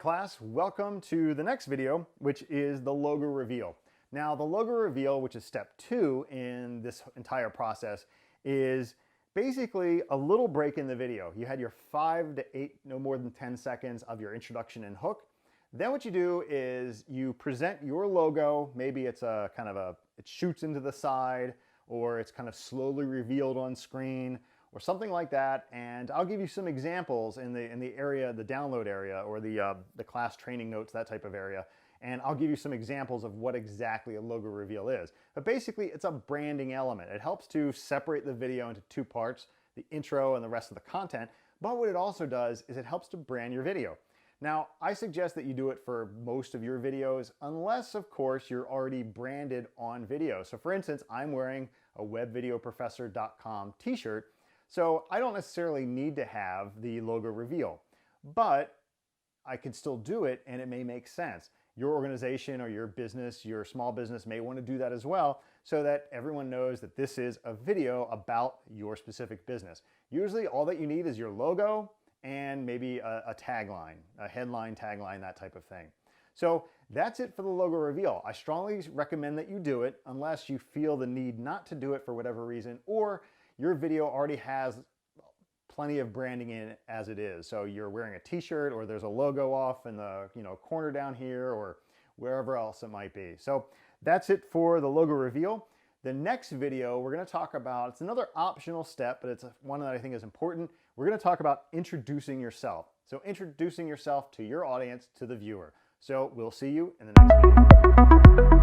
class, welcome to the next video, which is the logo reveal. Now the logo reveal, which is step 2 in this entire process, is basically a little break in the video. You had your 5 to 8, no more than 10 seconds of your introduction and hook. Then what you do is you present your logo. Maybe it's a kind of it shoots into the side, or it's kind of slowly revealed on screen, or something like that. And I'll give you some examples in the area, the download area, or the class training notes, that type of area. And I'll give you some examples of what exactly a logo reveal is. But basically, it's a branding element. It helps to separate the video into 2 parts, the intro and the rest of the content. But what it also does is it helps to brand your video. Now, I suggest that you do it for most of your videos, unless, of course, you're already branded on video. So for instance, I'm wearing a webvideoprofessor.com t-shirt, so I don't necessarily need to have the logo reveal, but I can still do it and it may make sense. Your organization or your business, your small business may want to do that as well, so that everyone knows that this is a video about your specific business. Usually all that you need is your logo and maybe a tagline, a headline, tagline, that type of thing. So that's it for the logo reveal. I strongly recommend that you do it unless you feel the need not to do it for whatever reason, or your video already has plenty of branding in it as it is. So you're wearing a t-shirt, or there's a logo off in the corner down here, or wherever else it might be. So that's it for the logo reveal. The next video we're going to talk about, it's another optional step, but it's one that I think is important. We're going to talk about introducing yourself. So introducing yourself to your audience, to the viewer. So we'll see you in the next video.